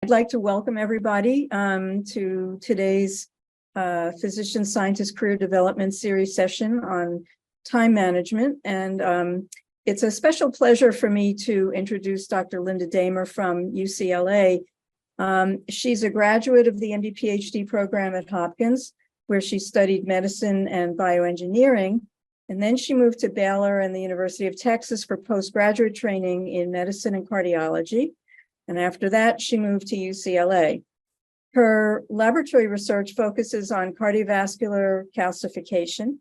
I'd like to welcome everybody to today's Physician Scientist Career Development Series session on time management. And it's a special pleasure for me to introduce Dr. Linda Demer from UCLA. She's a graduate of the MD-PhD program at Hopkins, where she studied medicine and bioengineering. And then she moved to Baylor and the University of Texas for postgraduate training in medicine and cardiology. And after that, she moved to UCLA. Her laboratory research focuses on cardiovascular calcification,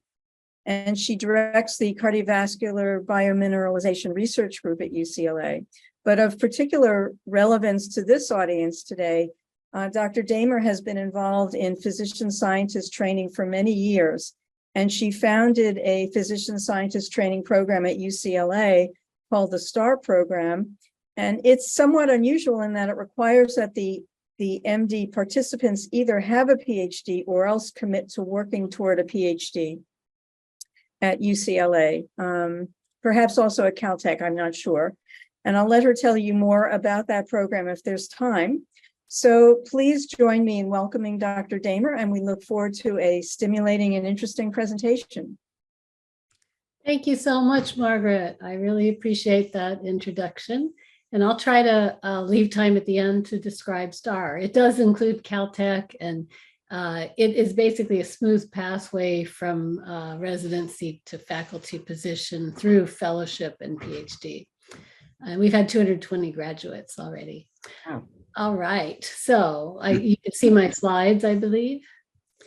and she directs the cardiovascular biomineralization research group at UCLA. But of particular relevance to this audience today, Dr. Demer has been involved in physician scientist training for many years, and she founded a physician scientist training program at UCLA called the STAR program. And it's somewhat unusual in that it requires that the MD participants either have a PhD or else commit to working toward a PhD at UCLA, perhaps also at Caltech, I'm not sure. And I'll let her tell you more about that program if there's time. So please join me in welcoming Dr. Demer, and we look forward to a stimulating and interesting presentation. Thank you so much, Margaret. I really appreciate that introduction. And I'll try to leave time at the end to describe STAR. It does include Caltech, and it is basically a smooth pathway from residency to faculty position through fellowship and PhD. And we've had 220 graduates already. Wow. All right, so you can see my slides, I believe.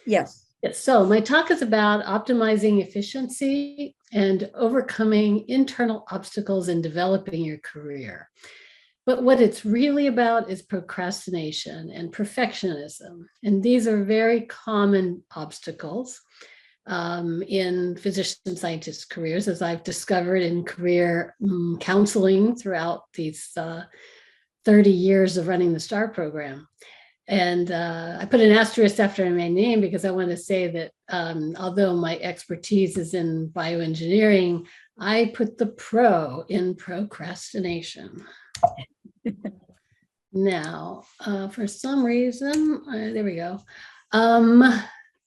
Yes. Yes. So my talk is about optimizing efficiency and overcoming internal obstacles in developing your career. But what it's really about is procrastination and perfectionism. And these are very common obstacles in physician scientist careers, as I've discovered in career counseling throughout these 30 years of running the STAR program. And I put an asterisk after my name because I want to say that although my expertise is in bioengineering, I put the pro in procrastination. Now, for some reason, there we go.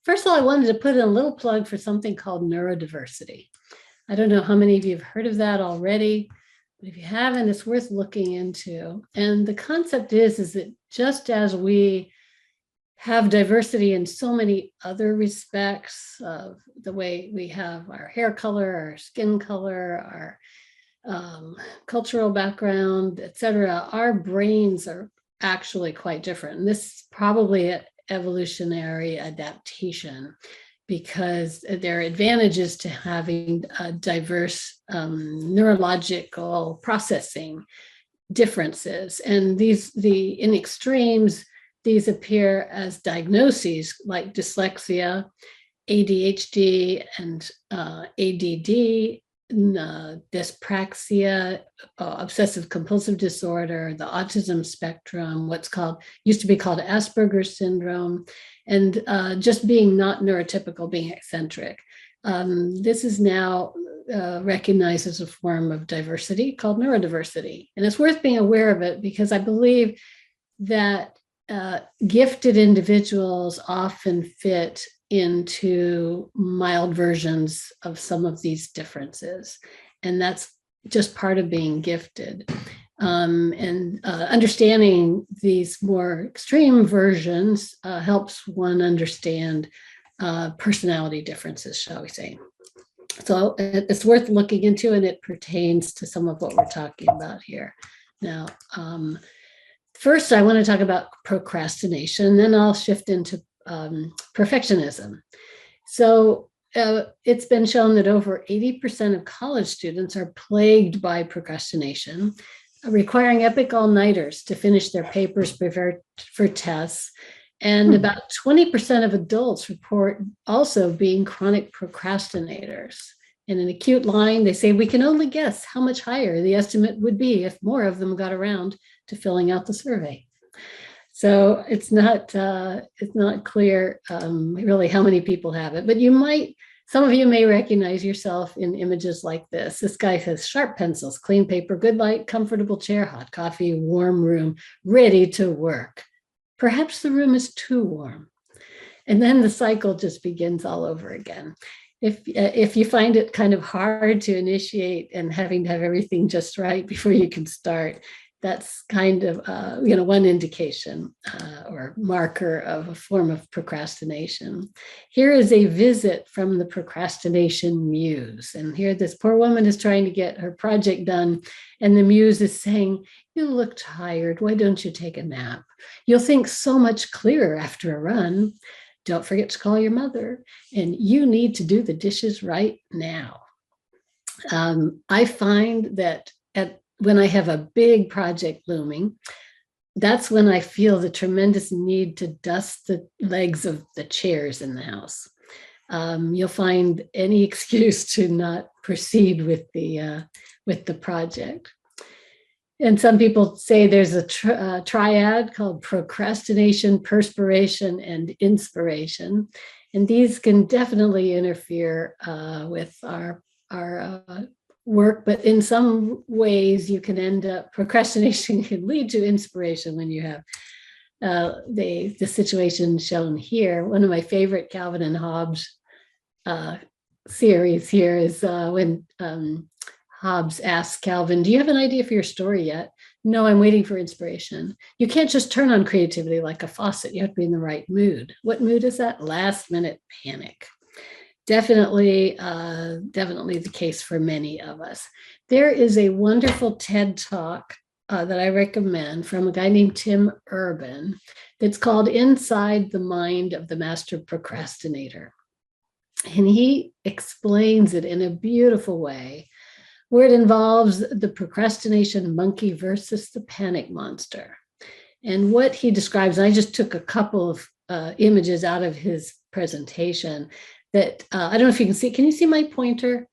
First of all, I wanted to put in a little plug for something called neurodiversity. I don't know how many of you have heard of that already. But if you haven't, it's worth looking into. And the concept is that just as we have diversity in so many other respects of the way we have our hair color, our skin color, our cultural background, et cetera, our brains are actually quite different. And this is probably an evolutionary adaptation, because there are advantages to having a diverse neurological processing differences. And in extremes, these appear as diagnoses like dyslexia, ADHD, and ADD, dyspraxia, obsessive compulsive disorder, the autism spectrum, used to be called Asperger's syndrome, and just being not neurotypical, being eccentric. This is now recognized as a form of diversity called neurodiversity. And it's worth being aware of it because I believe that gifted individuals often fit into mild versions of some of these differences. And that's just part of being gifted. Understanding these more extreme versions helps one understand personality differences, shall we say. So it's worth looking into, and it pertains to some of what we're talking about here. Now, first, I want to talk about procrastination, then I'll shift into perfectionism. So it's been shown that over 80% of college students are plagued by procrastination, requiring epic all-nighters to finish their papers, prepare for tests. And about 20% of adults report also being chronic procrastinators. In an acute line, they say, we can only guess how much higher the estimate would be if more of them got around to filling out the survey. So it's not clear really how many people have it, but you might Some of you may recognize yourself in images like this. This guy has sharp pencils, clean paper, good light, comfortable chair, hot coffee, warm room, ready to work. Perhaps the room is too warm. And then the cycle just begins all over again. If you find it kind of hard to initiate and having to have everything just right before you can start, that's kind of one indication or marker of a form of procrastination. Here is a visit from the procrastination muse. And here this poor woman is trying to get her project done. And the muse is saying, "You look tired. Why don't you take a nap? You'll think so much clearer after a run. Don't forget to call your mother. And you need to do the dishes right now." I find that when I have a big project looming, that's when I feel the tremendous need to dust the legs of the chairs in the house. You'll find any excuse to not proceed with the project. And some people say there's a triad called procrastination, perspiration, and inspiration. And these can definitely interfere with our work, but in some ways you can end up, procrastination can lead to inspiration when you have the situation shown here. One of my favorite Calvin and Hobbes series here is when Hobbes asks Calvin, "Do you have an idea for your story yet?" "No, I'm waiting for inspiration." "You can't just turn on creativity like a faucet. You have to be in the right mood." What mood is that? Last minute panic. Definitely the case for many of us. There is a wonderful TED Talk that I recommend from a guy named Tim Urban that's called "Inside the Mind of the Master Procrastinator." And he explains it in a beautiful way where it involves the procrastination monkey versus the panic monster. And what he describes, I just took a couple of images out of his presentation that I don't know if you can see. Can you see my pointer?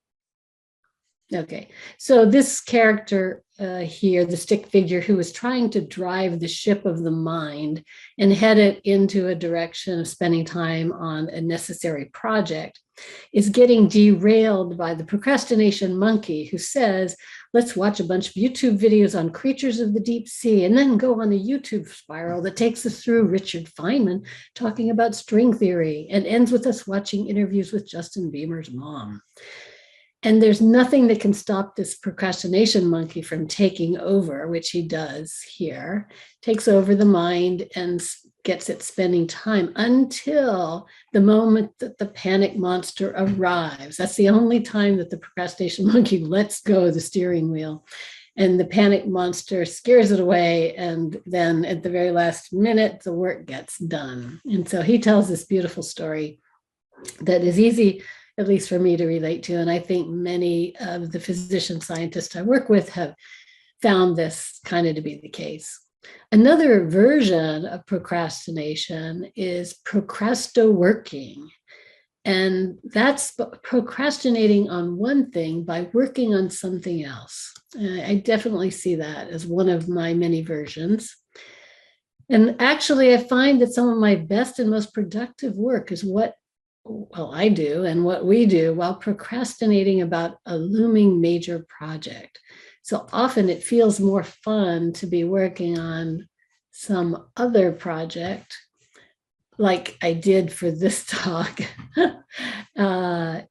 Okay, so this character here, the stick figure who is trying to drive the ship of the mind and head it into a direction of spending time on a necessary project, is getting derailed by the procrastination monkey who says, "Let's watch a bunch of YouTube videos on creatures of the deep sea and then go on a YouTube spiral that takes us through Richard Feynman talking about string theory and ends with us watching interviews with Justin Bieber's mom." And there's nothing that can stop this procrastination monkey from taking over, which he does here, takes over the mind and gets it spending time until the moment that the panic monster arrives. That's the only time that the procrastination monkey lets go of the steering wheel. And the panic monster scares it away. And then at the very last minute, the work gets done. And so he tells this beautiful story that is easy, at least for me, to relate to. And I think many of the physician scientists I work with have found this kind of to be the case. Another version of procrastination is procrasto-working. And that's procrastinating on one thing by working on something else. I definitely see that as one of my many versions. And actually, I find that some of my best and most productive work is what I do and what we do while procrastinating about a looming major project. So often it feels more fun to be working on some other project, like I did for this talk. And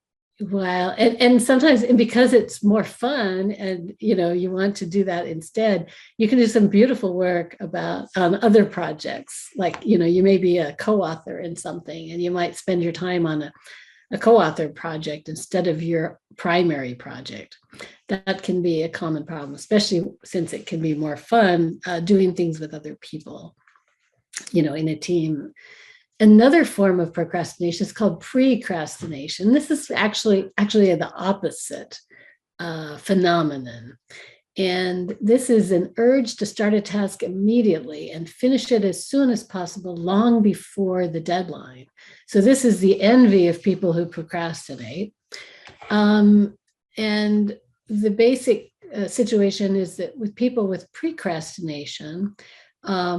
sometimes, and because it's more fun and you want to do that instead, you can do some beautiful work on other projects. Like you may be a co-author in something and you might spend your time on a co-author project instead of your primary project. That can be a common problem, especially since it can be more fun doing things with other people, in a team. Another form of procrastination is called precrastination. This is actually the opposite phenomenon. And this is an urge to start a task immediately and finish it as soon as possible, long before the deadline. So this is the envy of people who procrastinate. And the basic situation is that with people with precrastination,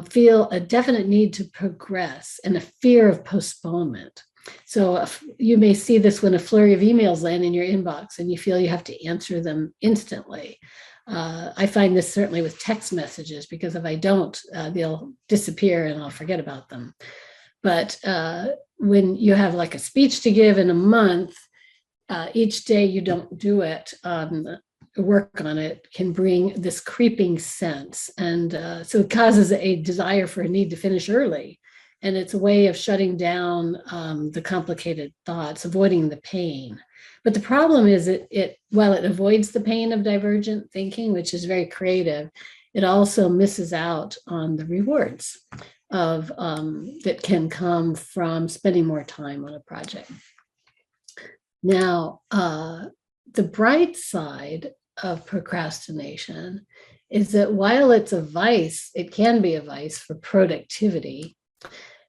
feel a definite need to progress and a fear of postponement. So you may see this when a flurry of emails land in your inbox and you feel you have to answer them instantly. I find this certainly with text messages, because if I don't, they'll disappear and I'll forget about them. But when you have like a speech to give in a month, each day you don't do it, work on it, can bring this creeping sense. And so it causes a desire for a need to finish early. And it's a way of shutting down the complicated thoughts, avoiding the pain. But the problem is while it avoids the pain of divergent thinking, which is very creative, it also misses out on the rewards of that can come from spending more time on a project. Now, the bright side of procrastination is that while it's a vice, it can be a vice for productivity.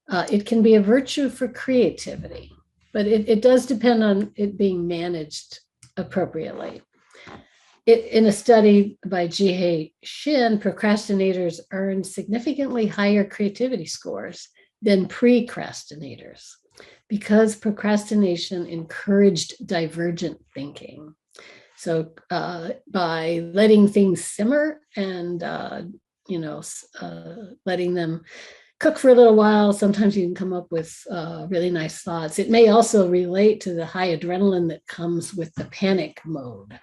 It can be a virtue for creativity, but it does depend on it being managed appropriately. In a study by Jihei Shin, procrastinators earned significantly higher creativity scores than precrastinators because procrastination encouraged divergent thinking. So by letting things simmer and letting them cook for a little while, sometimes you can come up with really nice thoughts. It may also relate to the high adrenaline that comes with the panic mode.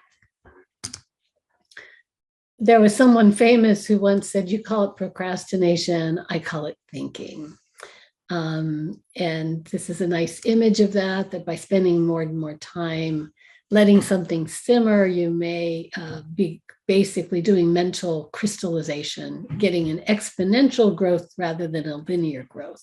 There was someone famous who once said, "You call it procrastination, I call it thinking." And this is a nice image of that by spending more and more time letting something simmer, you may be basically doing mental crystallization, getting an exponential growth rather than a linear growth.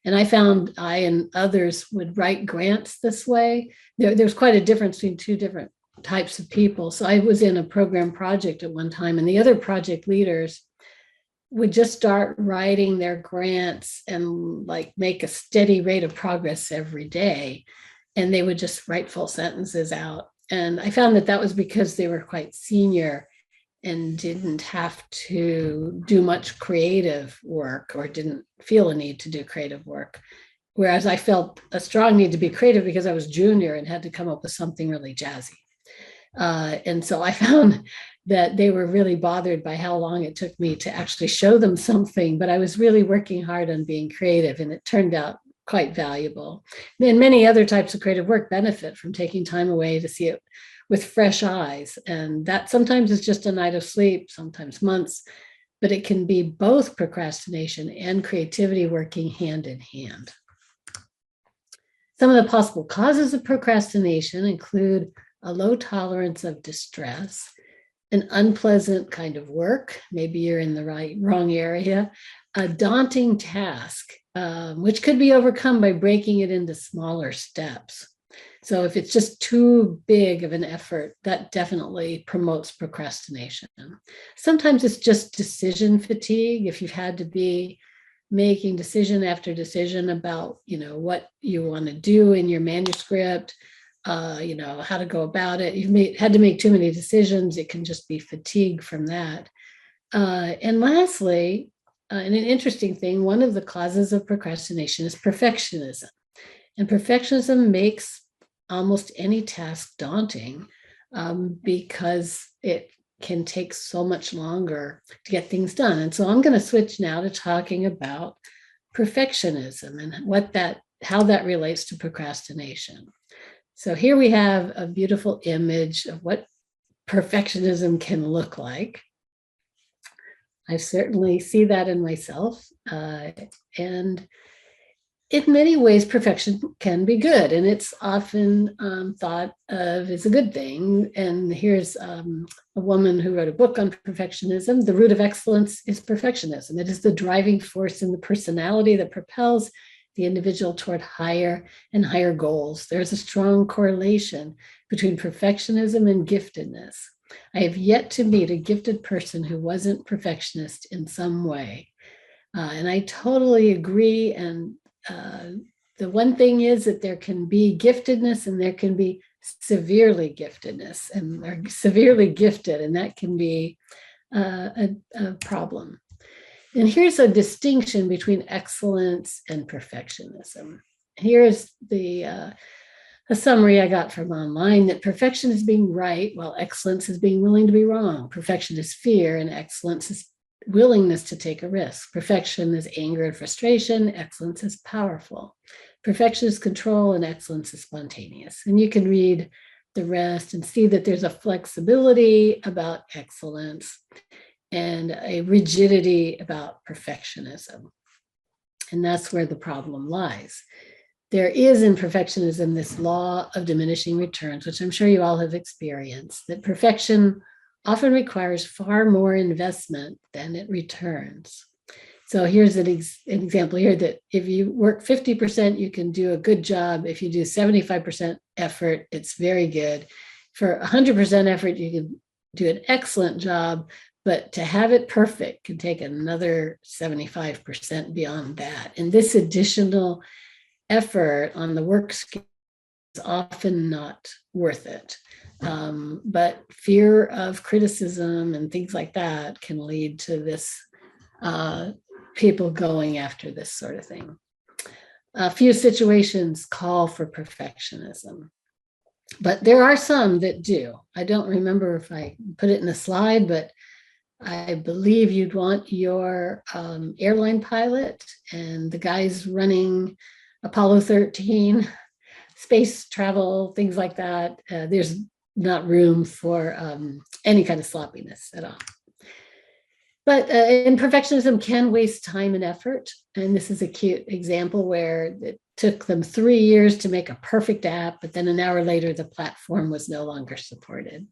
And I found I and others would write grants this way. There's quite a difference between two different types of people. So I was in a program project at one time, and the other project leaders would just start writing their grants and like make a steady rate of progress every day. And they would just write full sentences out. And I found that was because they were quite senior and didn't have to do much creative work or didn't feel a need to do creative work. Whereas I felt a strong need to be creative because I was junior and had to come up with something really jazzy. And so I found that they were really bothered by how long it took me to actually show them something, but I was really working hard on being creative, and it turned out quite valuable. And many other types of creative work benefit from taking time away to see it with fresh eyes. And that sometimes is just a night of sleep, sometimes months, but it can be both procrastination and creativity working hand in hand. Some of the possible causes of procrastination include a low tolerance of distress, an unpleasant kind of work, maybe you're in the wrong area, a daunting task, which could be overcome by breaking it into smaller steps. So if it's just too big of an effort, that definitely promotes procrastination. Sometimes it's just decision fatigue. If you've had to be making decision after decision about, what you want to do in your manuscript, how to go about it. You've had to make too many decisions. It can just be fatigue from that. And lastly, and an interesting thing, one of the causes of procrastination is perfectionism. And perfectionism makes almost any task daunting because it can take so much longer to get things done. And so I'm going to switch now to talking about perfectionism and how that relates to procrastination. So here we have a beautiful image of what perfectionism can look like. I certainly see that in myself. And in many ways, perfection can be good, and it's often thought of as a good thing. And here's a woman who wrote a book on perfectionism. The root of excellence is perfectionism. It is the driving force in the personality that propels the individual toward higher and higher goals. There's a strong correlation between perfectionism and giftedness. I have yet to meet a gifted person who wasn't perfectionist in some way. And I totally agree. And the one thing is that there can be giftedness and there can be severely giftedness, and they're severely gifted, and that can be a problem. And here's a distinction between excellence and perfectionism. Here's a summary I got from online, that perfection is being right, while excellence is being willing to be wrong. Perfection is fear, and excellence is willingness to take a risk. Perfection is anger and frustration. Excellence is powerful. Perfection is control, and excellence is spontaneous. And you can read the rest and see that there's a flexibility about excellence and a rigidity about perfectionism. And that's where the problem lies. There is in perfectionism this law of diminishing returns, which I'm sure you all have experienced, that perfection often requires far more investment than it returns. So here's an example here, that if you work 50%, you can do a good job. If you do 75% effort, it's very good. For 100% effort, you can do an excellent job, but to have it perfect can take another 75% beyond that. And this additional effort on the work scale is often not worth it. But fear of criticism and things like that can lead to this, people going after this sort of thing. A few situations call for perfectionism, but there are some that do. I don't remember if I put it in the slide, but I believe you'd want your airline pilot and the guys running Apollo 13, space travel, things like that. There's not room for any kind of sloppiness at all. But imperfectionism can waste time and effort. And this is a cute example where it took them 3 years to make a perfect app, but then an hour later, the platform was no longer supported.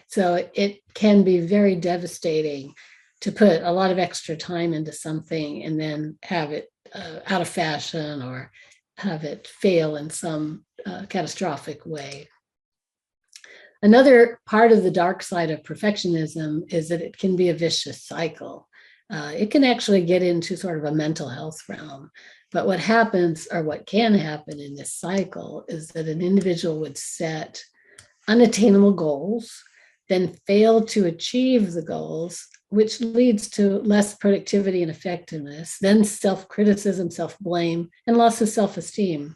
So it can be very devastating to put a lot of extra time into something and then have it out of fashion or have it fail in some catastrophic way. Another part of the dark side of perfectionism is that it can be a vicious cycle. It can actually get into sort of a mental health realm. But what happens, or what can happen in this cycle, is that an individual would set unattainable goals, then fail to achieve the goals, which leads to less productivity and effectiveness, then self-criticism, self-blame, and loss of self-esteem.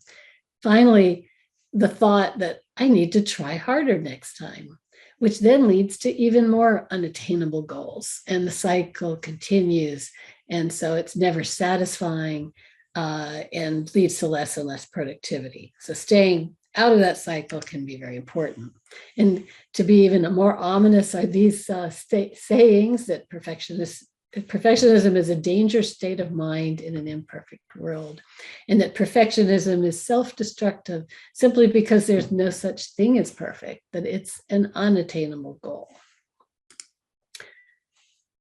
Finally, the thought that I need to try harder next time, which then leads to even more unattainable goals. And the cycle continues. And so it's never satisfying and leads to less and less productivity. So staying out of that cycle can be very important. And to be even more ominous are these sayings that perfectionism is a dangerous state of mind in an imperfect world, and that perfectionism is self-destructive simply because there's no such thing as perfect, that it's an unattainable goal.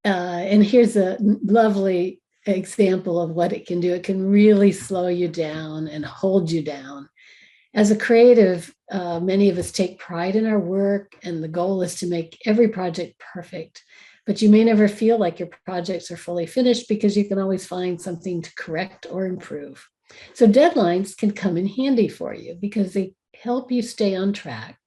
And here's a lovely example of what it can do. It can really slow you down and hold you down. As a creative, many of us take pride in our work, and the goal is to make every project perfect. But you may never feel like your projects are fully finished because you can always find something to correct or improve. So deadlines can come in handy for you because they help you stay on track.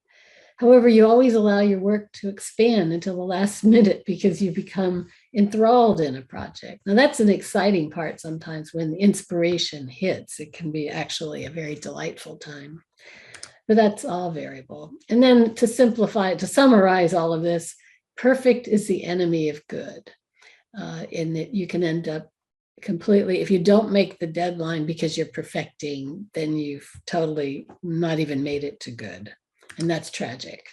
However, you always allow your work to expand until the last minute because you become enthralled in a project. Now, that's an exciting part sometimes when the inspiration hits. It can be actually a very delightful time, but that's all variable. And then to simplify, to summarize all of this, perfect is the enemy of good, in that you can end up completely, if you don't make the deadline because you're perfecting, then you've totally not even made it to good. And that's tragic.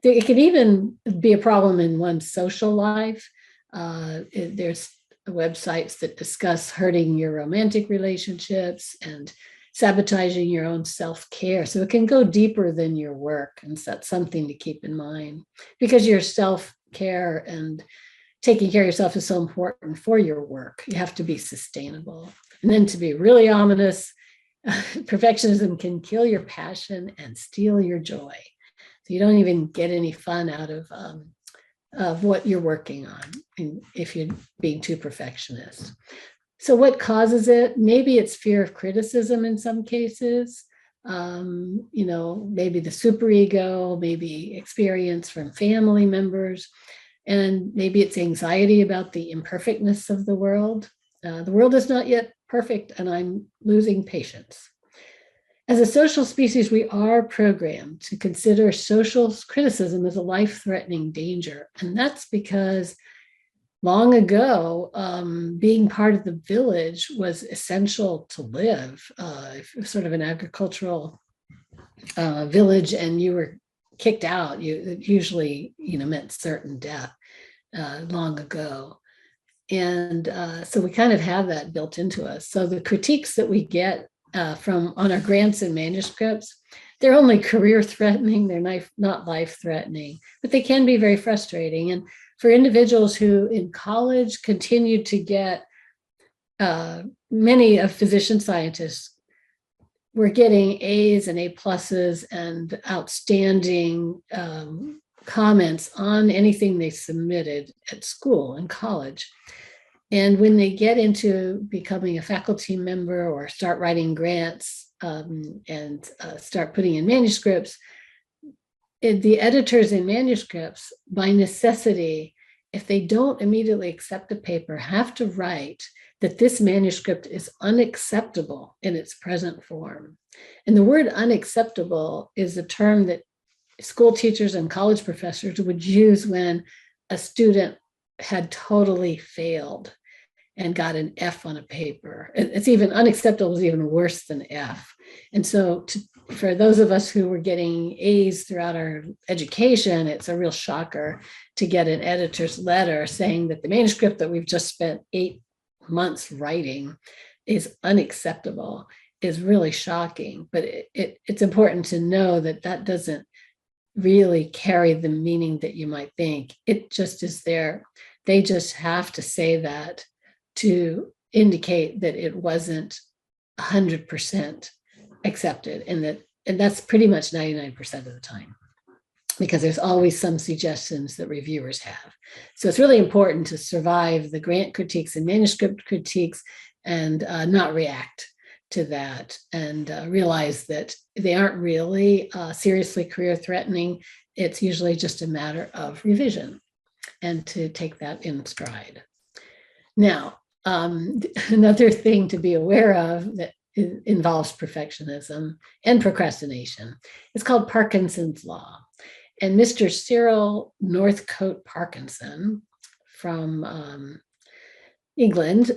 It can even be a problem in one's social life. There's websites that discuss hurting your romantic relationships and sabotaging your own self-care. So it can go deeper than your work, and that's something to keep in mind, because your self-care and taking care of yourself is so important for your work. You have to be sustainable. And then, to be really ominous, perfectionism can kill your passion and steal your joy. So you don't even get any fun out of what you're working on if you're being too perfectionist. So what causes it? Maybe it's fear of criticism in some cases. Maybe the superego, maybe experience from family members, and maybe it's anxiety about the imperfectness of the world. The world is not yet perfect, and I'm losing patience. As a social species, we are programmed to consider social criticism as a life-threatening danger. And that's because long ago, being part of the village was essential to live. If it was sort of an agricultural village and you were kicked out, it usually meant certain death long ago. And so we kind of have that built into us. So the critiques that we get from on our grants and manuscripts, they're only career threatening, they're not life threatening, but they can be very frustrating. And for individuals who in college continued to get, many of physician scientists were getting A's and A pluses and outstanding comments on anything they submitted at school and college. And when they get into becoming a faculty member or start writing grants and start putting in manuscripts, the editors in manuscripts, by necessity, if they don't immediately accept a paper, have to write that this manuscript is unacceptable in its present form. And the word unacceptable is a term that school teachers and college professors would use when a student had totally failed and got an F on a paper. It's even unacceptable is even worse than F. And so for those of us who were getting A's throughout our education, it's a real shocker to get an editor's letter saying that the manuscript that we've just spent 8 months writing is unacceptable, is really shocking. But it's important to know that that doesn't really carry the meaning that you might think. It just is there. They just have to say that to indicate that it wasn't 100% accepted, and that's pretty much 99% of the time, because there's always some suggestions that reviewers have. So it's really important to survive the grant critiques and manuscript critiques and not react to that, and realize that they aren't really seriously career threatening. It's usually just a matter of revision, and to take that in stride. Now, another thing to be aware of that involves perfectionism and procrastination. It's called Parkinson's Law. And Mr. Cyril Northcote Parkinson from England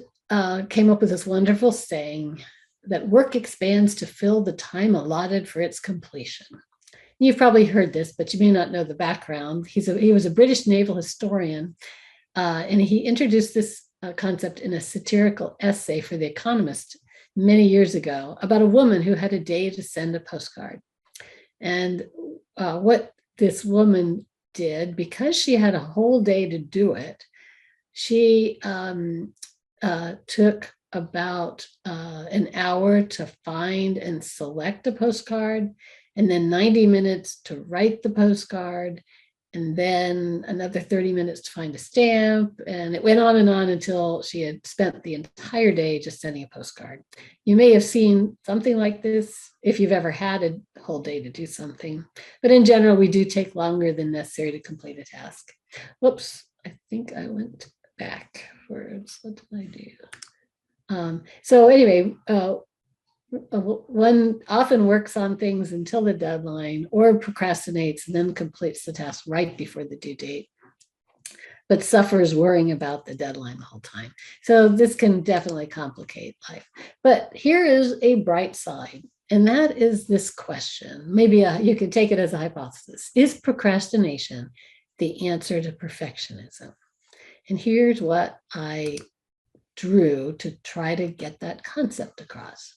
came up with this wonderful saying that work expands to fill the time allotted for its completion. You've probably heard this, but you may not know the background. He was a British naval historian, and he introduced this concept in a satirical essay for The Economist many years ago about a woman who had a day to send a postcard. And what this woman did, because she had a whole day to do it, she took about an hour to find and select a postcard, and then 90 minutes to write the postcard, and then another 30 minutes to find a stamp. And it went on and on until she had spent the entire day just sending a postcard. You may have seen something like this if you've ever had a whole day to do something. But in general, we do take longer than necessary to complete a task. Whoops, I think I went backwards. What did I do? So anyway, one often works on things until the deadline or procrastinates and then completes the task right before the due date, but suffers worrying about the deadline the whole time. So this can definitely complicate life. But here is a bright side, and that is this question. Maybe you could take it as a hypothesis. Is procrastination the answer to perfectionism? And here's what I drew to try to get that concept across.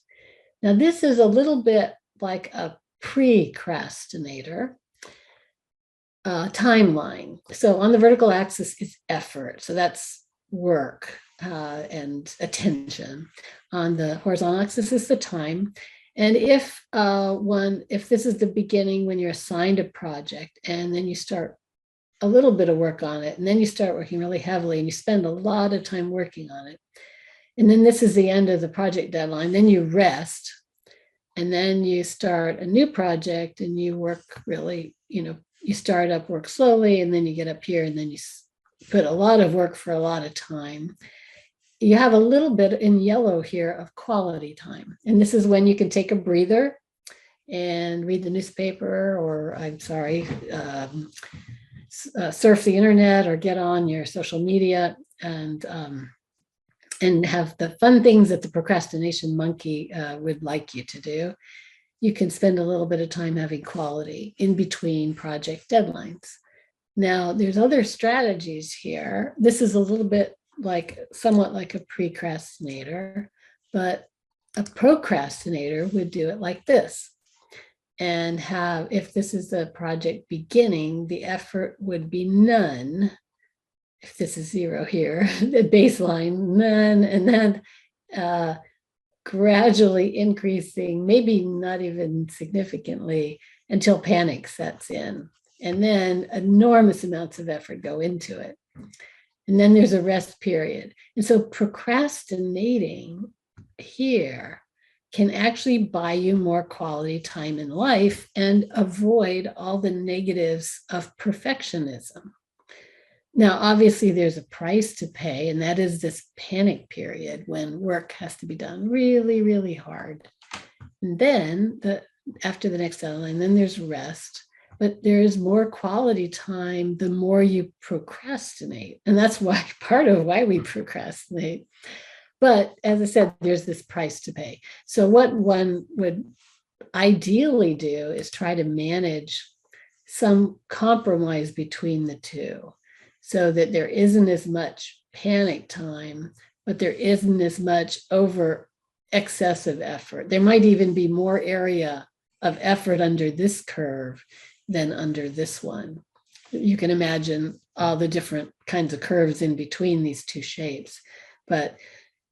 Now, this is a little bit like a precrastinator timeline. So on the vertical axis is effort. So that's work and attention. On the horizontal axis is the time. And if this is the beginning when you're assigned a project, and then you start a little bit of work on it, and then you start working really heavily and you spend a lot of time working on it. And then this is the end of the project deadline. Then you rest, and then you start a new project and you work really, you start up work slowly, and then you get up here and then you put a lot of work for a lot of time. You have a little bit in yellow here of quality time. And this is when you can take a breather and read the newspaper, or surf the internet or get on your social media and have the fun things that the procrastination monkey would like you to do, you can spend a little bit of time having quality in between project deadlines. Now, there's other strategies here. This is a little bit somewhat like a procrastinator, but a procrastinator would do it like this. And if this is the project beginning, the effort would be none. If this is 0 here, the baseline, none, and then gradually increasing, maybe not even significantly, until panic sets in. And then enormous amounts of effort go into it. And then there's a rest period. And so procrastinating here can actually buy you more quality time in life and avoid all the negatives of perfectionism. Now, obviously, there's a price to pay, and that is this panic period when work has to be done really, really hard. And then after the next deadline, then there's rest, but there is more quality time the more you procrastinate. And that's part of why we procrastinate. But as I said, there's this price to pay. So what one would ideally do is try to manage some compromise between the two, so that there isn't as much panic time, but there isn't as much over excessive effort. There might even be more area of effort under this curve than under this one. You can imagine all the different kinds of curves in between these two shapes, but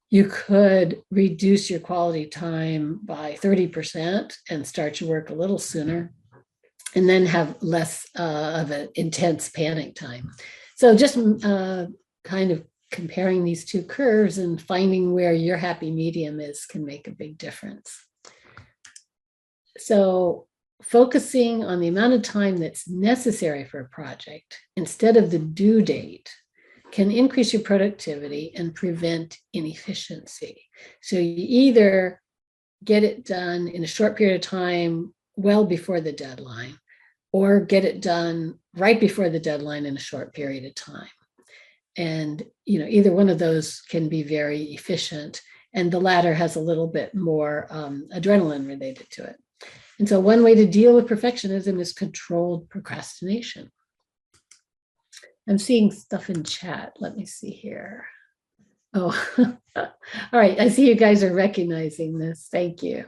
you could reduce your quality time by 30% and start your work a little sooner, and then have less of an intense panic time. So just kind of comparing these two curves and finding where your happy medium is can make a big difference. So focusing on the amount of time that's necessary for a project instead of the due date can increase your productivity and prevent inefficiency. So you either get it done in a short period of time well before the deadline, or get it done right before the deadline in a short period of time. And either one of those can be very efficient, and the latter has a little bit more adrenaline related to it. And so one way to deal with perfectionism is controlled procrastination. I'm seeing stuff in chat. Let me see here. Oh, all right. I see you guys are recognizing this. Thank you.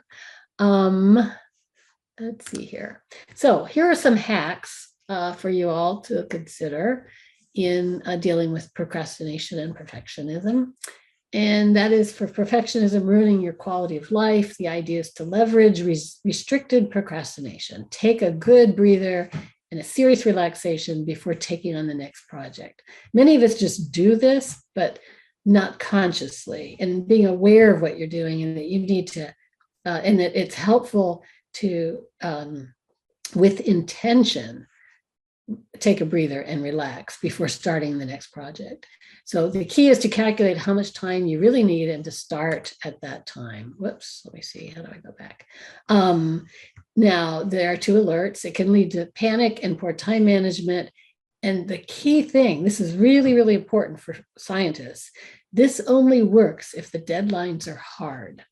Let's see here. So here are some hacks for you all to consider in dealing with procrastination and perfectionism. And that is, for perfectionism ruining your quality of life, the idea is to leverage restricted procrastination. Take a good breather and a serious relaxation before taking on the next project. Many of us just do this, but not consciously, and being aware of what you're doing, and that you need to, and that it's helpful to, with intention, take a breather and relax before starting the next project. So the key is to calculate how much time you really need and to start at that time. Whoops, let me see, how do I go back? Now, there are 2 alerts. It can lead to panic and poor time management. And the key thing, this is really, really important for scientists, this only works if the deadlines are hard.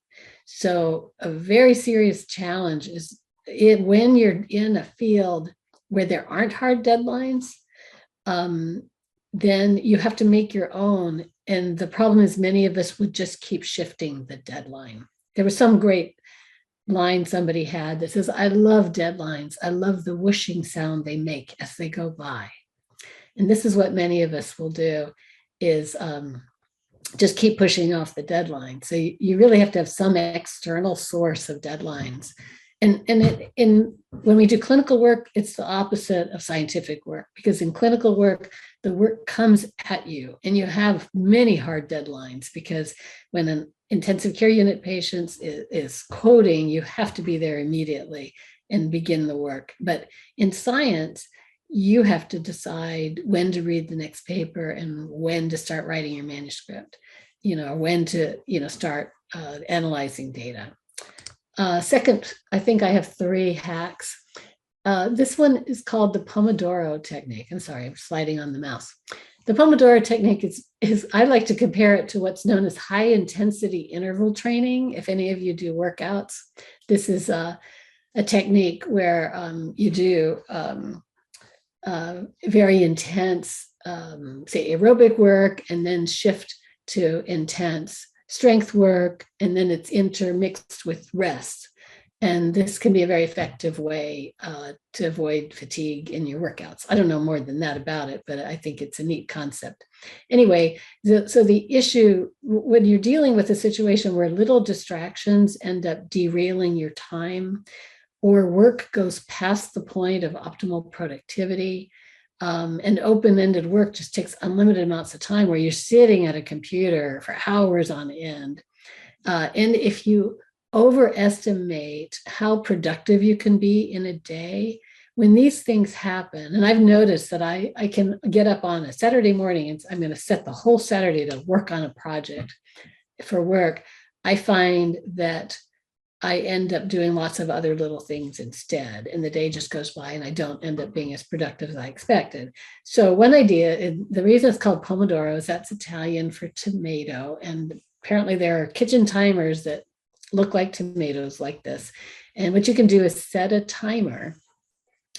So a very serious challenge is when you're in a field where there aren't hard deadlines, then you have to make your own. And the problem is many of us would just keep shifting the deadline. There was some great line somebody had that says, I love deadlines. I love the whooshing sound they make as they go by. And this is what many of us will do, is just keep pushing off the deadline. So you really have to have some external source of deadlines. And when we do clinical work, it's the opposite of scientific work, because in clinical work, the work comes at you and you have many hard deadlines, because when an intensive care unit patient is coding, you have to be there immediately and begin the work. But in science, you have to decide when to read the next paper and when to start writing your manuscript, when to, start analyzing data. Second, I think I have 3 hacks. This one is called the Pomodoro technique. I'm sorry, I'm sliding on the mouse. The Pomodoro technique is I like to compare it to what's known as high intensity interval training. If any of you do workouts, this is a technique where you do very intense, say, aerobic work, and then shift to intense strength work, and then it's intermixed with rest. And this can be a very effective way to avoid fatigue in your workouts. I don't know more than that about it, but I think it's a neat concept. Anyway, so the issue when you're dealing with a situation where little distractions end up derailing your time, or work goes past the point of optimal productivity, and open-ended work just takes unlimited amounts of time where you're sitting at a computer for hours on end. And if you overestimate how productive you can be in a day, when these things happen, and I've noticed that I can get up on a Saturday morning and I'm going to set the whole Saturday to work on a project for work, I find that I end up doing lots of other little things instead, and the day just goes by and I don't end up being as productive as I expected. So one idea, and the reason it's called Pomodoro is that's Italian for tomato, and apparently there are kitchen timers that look like tomatoes like this. And what you can do is set a timer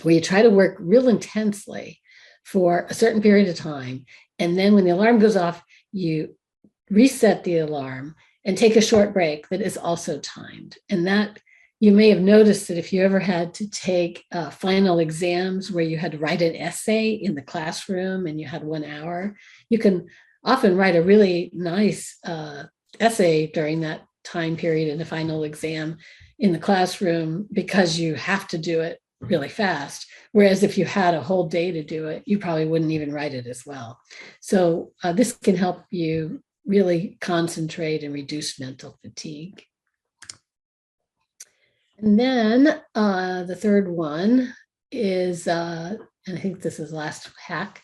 where you try to work real intensely for a certain period of time, and then when the alarm goes off, you reset the alarm and take a short break that is also timed. And that, you may have noticed that if you ever had to take final exams where you had to write an essay in the classroom and you had 1 hour, you can often write a really nice essay during that time period in the final exam in the classroom because you have to do it really fast. Whereas if you had a whole day to do it, you probably wouldn't even write it as well. So this can help you really concentrate and reduce mental fatigue. And then the third one is, and I think this is last hack,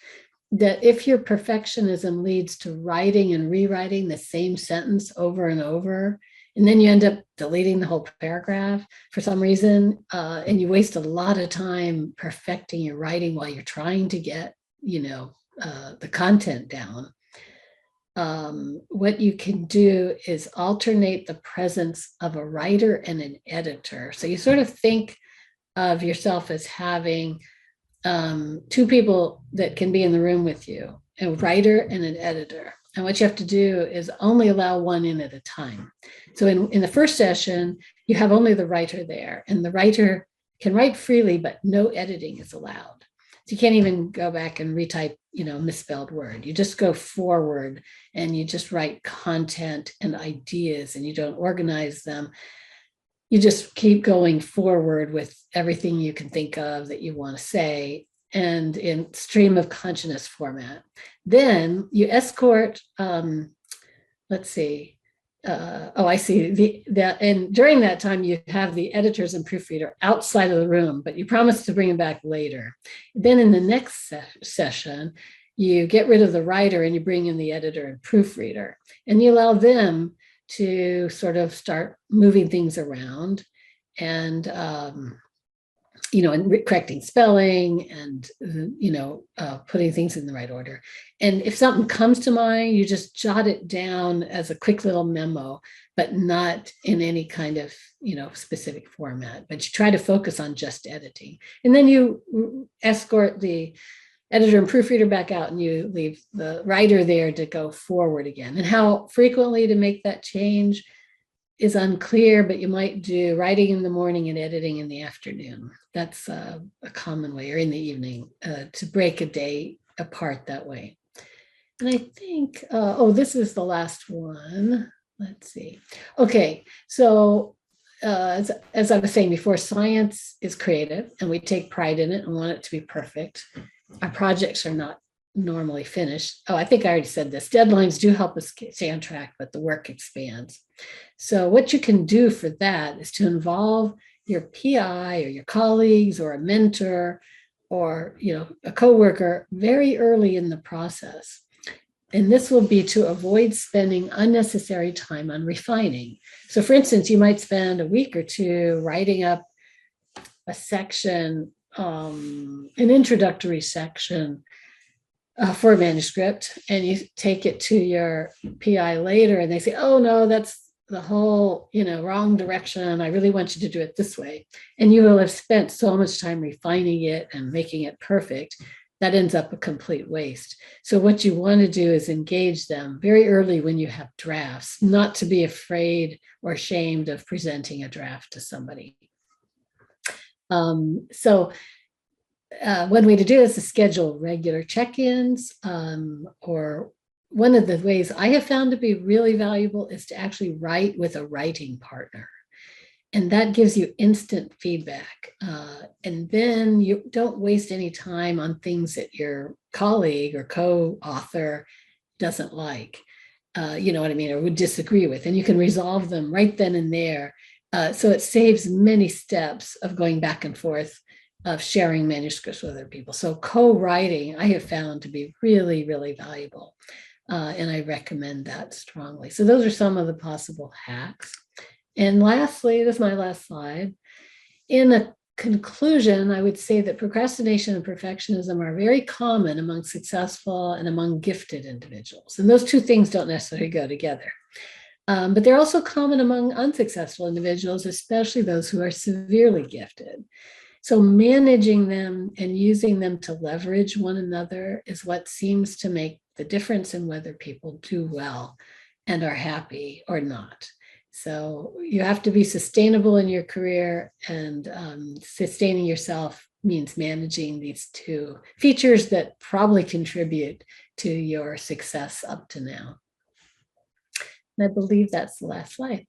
that if your perfectionism leads to writing and rewriting the same sentence over and over, and then you end up deleting the whole paragraph for some reason, and you waste a lot of time perfecting your writing while you're trying to get, the content down. What you can do is alternate the presence of a writer and an editor. So you sort of think of yourself as having 2 people that can be in the room with you, a writer and an editor. And what you have to do is only allow one in at a time. So in the first session, you have only the writer there, and the writer can write freely, but no editing is allowed. So you can't even go back and retype, misspelled word. You just go forward and you just write content and ideas, and you don't organize them. You just keep going forward with everything you can think of that you want to say, and in stream of consciousness format. Then you escort, let's see, I see and during that time you have the editors and proofreader outside of the room, but you promise to bring them back later. Then in the next session, you get rid of the writer and you bring in the editor and proofreader, and you allow them to sort of start moving things around and, and correcting spelling and, putting things in the right order. And if something comes to mind, you just jot it down as a quick little memo, but not in any kind of, specific format. But you try to focus on just editing. And then you escort the editor and proofreader back out, and you leave the writer there to go forward again. And how frequently to make that change is unclear, but you might do writing in the morning and editing in the afternoon. That's a common way, or in the evening, to break a day apart that way. And I think, this is the last one. Let's see. Okay, so as I was saying before, science is creative and we take pride in it and want it to be perfect. Our projects are not normally finished. I think I already said this. Deadlines do help us stay on track, but the work expands. So what you can do for that is to involve your PI or your colleagues or a mentor or a coworker very early in the process. And this will be to avoid spending unnecessary time on refining. So for instance, you might spend a week or two writing up a section, an introductory section for a manuscript, and you take it to your PI later and they say, oh no, that's the whole, wrong direction. I really want you to do it this way. And you will have spent so much time refining it and making it perfect. That ends up a complete waste. So what you want to do is engage them very early when you have drafts, not to be afraid or ashamed of presenting a draft to somebody. One way to do this is to schedule regular check-ins, or one of the ways I have found to be really valuable is to actually write with a writing partner. And that gives you instant feedback. And then you don't waste any time on things that your colleague or co-author doesn't like, you know what I mean, or would disagree with. And you can resolve them right then and there. So it saves many steps of going back and forth of sharing manuscripts with other people. So co-writing I have found to be really, really valuable. And I recommend that strongly. So those are some of the possible hacks. And lastly, this is my last slide. In a conclusion, I would say that procrastination and perfectionism are very common among successful and among gifted individuals. And those two things don't necessarily go together. But they're also common among unsuccessful individuals, especially those who are severely gifted. So managing them and using them to leverage one another is what seems to make the difference in whether people do well and are happy or not. So you have to be sustainable in your career, and sustaining yourself means managing these two features that probably contribute to your success up to now. And I believe that's the last slide.